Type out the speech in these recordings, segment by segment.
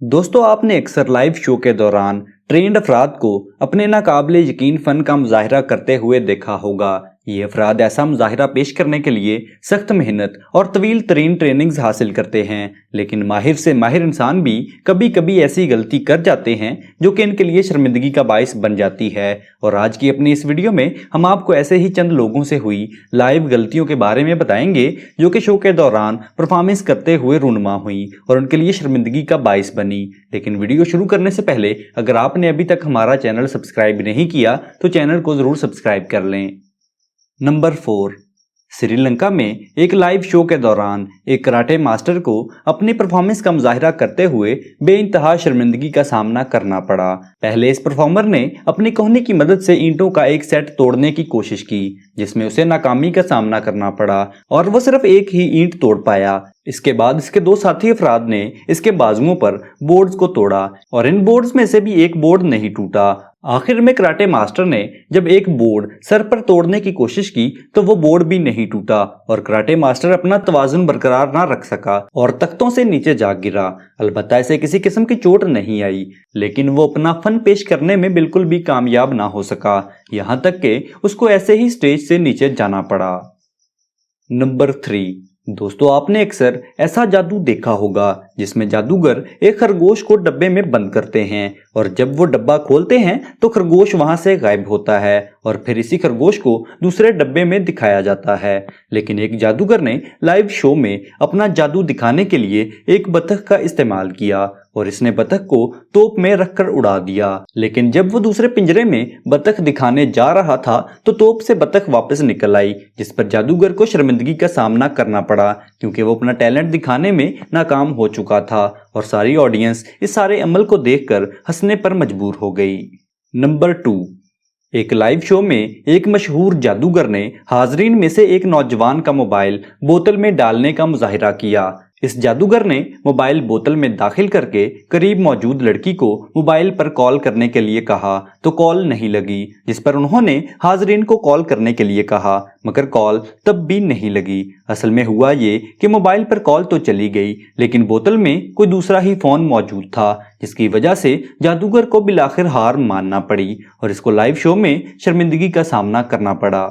दोस्तों, आपने अक्सर लाइव शो के दौरान ट्रेंड अफराद को अपने नाकाबिले यकीन फन का मुजाहिरा करते हुए देखा होगा। ये अफराद ऐसा मुजाहिरा पेश करने के लिए सख्त मेहनत और तवील तरीन ट्रेनिंग्स हासिल करते हैं, लेकिन माहिर से माहिर इंसान भी कभी कभी ऐसी गलती कर जाते हैं जो कि इनके लिए शर्मिंदगी का बाइस बन जाती है। और आज की अपनी इस वीडियो में हम आपको ऐसे ही चंद लोगों से हुई लाइव गलतियों के बारे में बताएंगे जो कि शो के दौरान परफॉर्मेंस करते हुए रूनुमा हुई और उनके लिए शर्मिंदगी का बाइस बनी। लेकिन वीडियो शुरू करने से पहले अगर आपने अभी तक हमारा चैनल सब्सक्राइब नहीं किया तो चैनल को जरूर सब्सक्राइब कर लें। नंबर 4, श्रीलंका में एक लाइव शो के दौरान एक कराटे मास्टर को अपनी परफॉर्मेंस का मुजाहिरा करते हुए बेइंतहा शर्मिंदगी का सामना करना पड़ा। पहले इस परफॉर्मर ने अपनी कोहनी की मदद से ईंटों का एक सेट तोड़ने की कोशिश की, जिसमें उसे नाकामी का सामना करना पड़ा और वह सिर्फ एक ही ईंट तोड़ पाया। इसके बाद इसके दो साथी अफराद ने इसके बाजुओं पर बोर्ड्स को तोड़ा और इन बोर्ड्स में से भी एक बोर्ड नहीं टूटा। आखिर में कराटे मास्टर ने जब एक बोर्ड सर पर तोड़ने की कोशिश की तो वो बोर्ड भी नहीं टूटा और कराटे मास्टर अपना तवाजुन बरकरार ना रख सका और तख्तों से नीचे जा गिरा। अलबत्ता इसे किसी किस्म की चोट नहीं आई, लेकिन वो अपना फन पेश करने में बिल्कुल भी कामयाब ना हो सका, यहाँ तक कि उसको ऐसे ही स्टेज से नीचे जाना पड़ा। नंबर 3, दोस्तों, आपने अक्सर ऐसा जादू देखा होगा जिसमें जादूगर एक खरगोश को डब्बे में बंद करते हैं और जब वो डब्बा खोलते हैं तो खरगोश वहां से गायब होता है और फिर इसी खरगोश को दूसरे डब्बे में दिखाया जाता है। लेकिन एक जादूगर ने लाइव शो में अपना जादू दिखाने के लिए एक बतख का इस्तेमाल किया और इसने बतख को तोप में रखकर उड़ा दिया। लेकिन जब वो दूसरे पिंजरे में बतख दिखाने जा रहा था तो तोप से बतख वापस निकल आई, जिस पर जादूगर को शर्मिंदगी का सामना करना पड़ा क्योंकि वो अपना टैलेंट दिखाने में नाकाम हो चुका था और सारी ऑडियंस इस सारे अमल को देखकर हंसने पर मजबूर हो गई। नंबर 2, एक लाइव शो में एक मशहूर जादूगर ने हाजरीन में से एक नौजवान का मोबाइल बोतल में डालने का मुजाहिरा किया। इस जादूगर ने मोबाइल बोतल में दाखिल करके करीब मौजूद लड़की को मोबाइल पर कॉल करने के लिए कहा तो कॉल नहीं लगी, जिस पर उन्होंने हाजरीन को कॉल करने के लिए कहा मगर कॉल तब भी नहीं लगी। असल में हुआ ये कि मोबाइल पर कॉल तो चली गई लेकिन बोतल में कोई दूसरा ही फोन मौजूद था, जिसकी वजह से जादूगर को बिलाखिर हार मानना पड़ी और इसको लाइव शो में शर्मिंदगी का सामना करना पड़ा।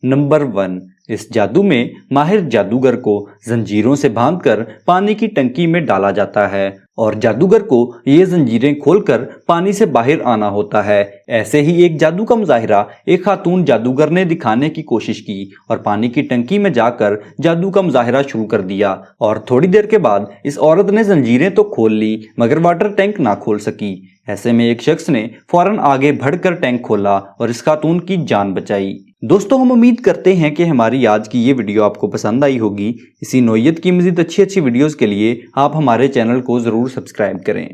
नंबर 1, इस जादू में माहिर जादूगर को जंजीरों से बांधकर पानी की टंकी में डाला जाता है और जादूगर को ये जंजीरें खोलकर पानी से बाहर आना होता है। ऐसे ही एक जादू का मुजाहिरा एक खातून जादूगर ने दिखाने की कोशिश की और पानी की टंकी में जाकर जादू का मुजाहिरा शुरू कर दिया और थोड़ी देर के बाद इस औरत ने जंजीरें तो खोल ली मगर वाटर टैंक ना खोल सकी। ऐसे में एक शख्स ने फौरन आगे बढ़कर टैंक खोला और इस खातून की जान बचाई। दोस्तों, हम उम्मीद करते हैं कि हमारी आज की ये वीडियो आपको पसंद आई होगी। इसी नौइयत की मज़ीद अच्छी वीडियोस के लिए आप हमारे चैनल को ज़रूर सब्सक्राइब करें।